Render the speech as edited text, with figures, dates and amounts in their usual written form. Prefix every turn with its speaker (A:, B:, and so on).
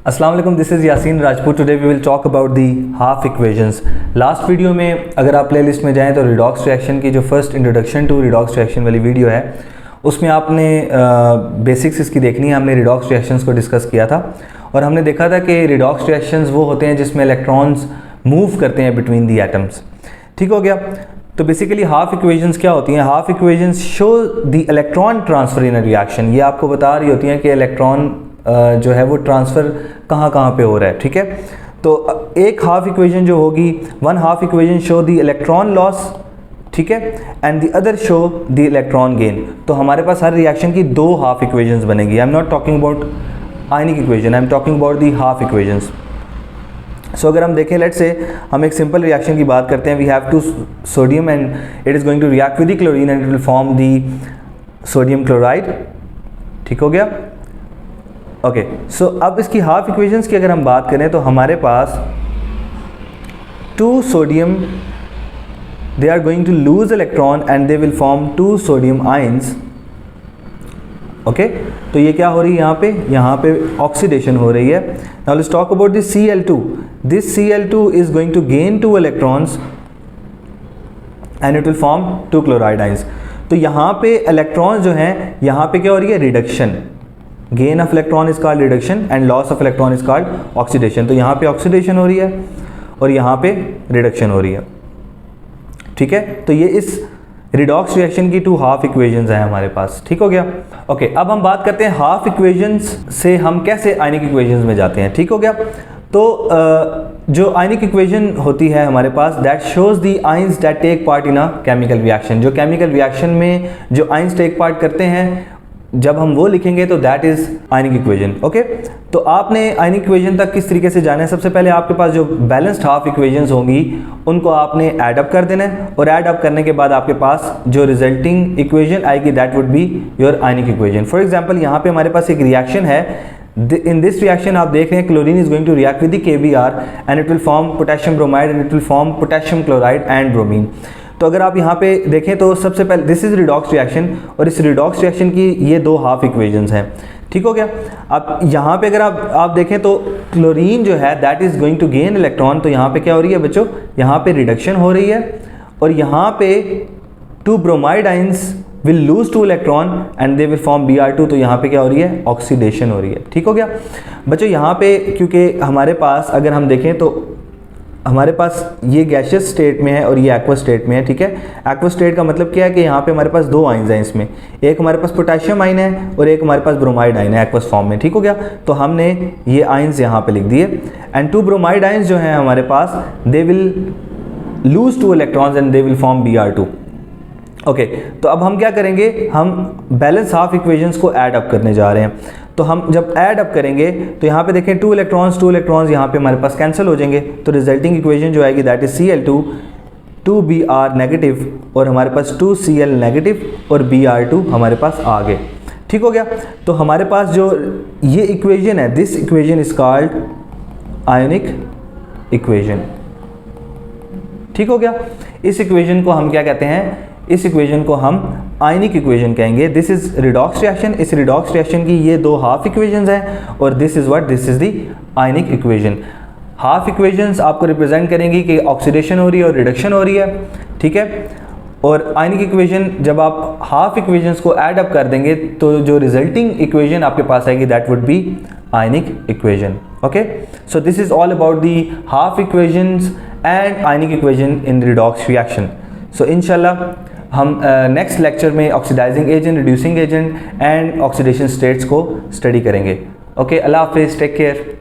A: अस्सलाम वालेकुम, this is Yasin Rajput. Today we will talk about the half equations. Last video में अगर आप प्लेलिस्ट में जाएं तो रिडॉक्स रिएक्शन की जो first introduction to redox reaction वाली वीडियो है उसमें आपने बेसिक्स इसकी देखनी है। हमने रिडॉक्स रिएक्शंस को डिस्कस किया था और हमने देखा था कि रिडॉक्स रिएक्शंस वो होते हैं जिसमें इलेक्ट्रॉन्स मूव करते हैं बिटवीन दी एटम्स। ठीक हो गया। तो बेसिकली हाफ इक्वेशंस क्या होती हैं? Half equations show the electron transfer in a reaction. ये आपको बता रही होती हैं कि इलेक्ट्रॉन जो है वो ट्रांसफ़र कहाँ कहाँ पे हो रहा है। ठीक है, तो एक हाफ इक्वेशन जो होगी, one half equation show the electron loss, ठीक है, and the other show the electron gain. तो हमारे पास हर रिएक्शन की दो हाफ इक्वेशंस बनेगी। I am not talking about ionic equation, I am talking about the half equations. So अगर हम देखें, लेट्स से हम एक सिंपल रिएक्शन की बात करते हैं। We have two sodium and it is going to react with the chlorine and it will form the sodium chloride. ठीक हो गया। ओके, सो अब इसकी हाफ इक्वेशंस की अगर हम बात करें तो हमारे पास two sodium, they are going to lose electron and they will form two sodium ions. Okay, तो ये क्या हो रही है यहाँ पे ऑक्सीडेशन हो रही है। Now let's talk about this Cl2. This Cl2 is going to gain two electrons and it will form two chloride ions. तो यहाँ पे इलेक्ट्रॉन्स जो हैं, यहाँ पे क्या हो रही है? Reduction. Gain of electron is called reduction and loss of electron is called oxidation. तो यहाँ पे ऑक्सीडेशन हो रही है और यहाँ पे रिडक्शन हो रही है। ठीक है, तो ये इस रिडॉक्स रिएक्शन की टू हाफ इक्वेशंस हैं हमारे पास। ठीक हो गया। ओके, अब हम बात करते हैं हाफ इक्वेशंस से हम कैसे आयनिक इक्वेशंस में जाते हैं। ठीक हो गया। तो जो आयनिक इक्वेशन होती है हमारे पास, that shows the ions that take part in a chemical reaction. जो केमिकल रिएक्शन में जो आयंस टेक पार्ट करते हैं, जब हम वो लिखेंगे तो that is ionic equation. Okay, तो आपने आयनिक इक्वेशन तक किस तरीके से जाना है? सबसे पहले आपके पास जो बैलेंस्ड हाफ इक्वेशंस होंगी उनको आपने ऐड अप कर देना है और ऐड अप करने के बाद आपके पास जो रिजल्टिंग इक्वेशन आएगी that would be your ionic equation. For example, यहाँ पे हमारे पास एक रिएक्शन है। इन दिस रिएक्शन आप देख रहे हैं chlorine is going to react with the KBr and it will form potassium bromide and it will form potassium chloride and bromine. तो अगर आप यहाँ पे देखें तो सबसे पहले दिस इज़ रिडॉक्स रिएक्शन और इस रिडॉक्स रिएक्शन की ये दो हाफ इक्वेशंस हैं। ठीक हो गया। अब यहाँ पे अगर आप देखें तो क्लोरीन जो है that is going to gain electron. तो यहाँ पे क्या हो रही है बच्चों? यहाँ पे रिडक्शन हो रही है और यहाँ पे two bromide ions will lose two electron and they will form Br2। तो यहाँ पे क्या हो रही है? ऑक्सीडेशन हो रही है। ठीक हो गया बच्चों। यहाँ पे क्योंकि हमारे पास अगर हम देखें तो हमारे पास ये गैशियस स्टेट में है और ये एक्वस स्टेट में है। ठीक है, एक्वस स्टेट का मतलब क्या है कि यहाँ पे हमारे पास दो आइंस हैं इसमें, एक हमारे पास पोटेशियम आइन है और एक हमारे पास ब्रोमाइड आइन है एक्वस फॉर्म में। ठीक हो गया। तो हमने ये आइंस यहाँ पे लिख दिए एंड टू ब्रोमाइड आइंस जो हैं हमारे पास, they will lose two electrons and they will form Br2। Okay, तो अब हम क्या करेंगे? हम बैलेंस हाफ इक्वेशंस को ऐड अप करने जा रहे हैं। तो हम जब ऐड अप करेंगे तो यहाँ पे देखें टू इलेक्ट्रॉन्स यहाँ पे हमारे पास कैंसिल हो जाएंगे। तो रिजल्टिंग इक्वेशन जो आएगी that is Cl2 2Br negative और हमारे पास 2Cl नेगेटिव और Br2 हमारे पास आ गए। ठीक हो गया। तो हमारे पास जो ये इक्वेशन है, this equation is called ionic equation. ठीक हो गया। इस इक्वेशन को हम क्या कहते हैं? इस इक्वेशन को हम आयनिक इक्वेशन कहेंगे। This is redox reaction. इस रिडॉक्स रिएक्शन की ये दो हाफ इक्वेशंस हैं और this is what? This is the ionic equation. Half equations आपको रिप्रेजेंट करेंगी कि ऑक्सीडेशन हो रही है और रिडक्शन हो रही है। ठीक है, और आयनिक इक्वेशन जब आप हाफ इक्वेशंस को ऐड अप कर देंगे तो जो रिजल्टिंग इक्वेशन आपके पास आएगी that would be ionic equation. Okay, so this is all about the half equations and ionic equation in redox reaction. So इंशाल्लाह हम नेक्स्ट लेक्चर में oxidising agent, reducing agent and oxidation states को study करेंगे। Okay, अल्लाह हाफिज़, take care.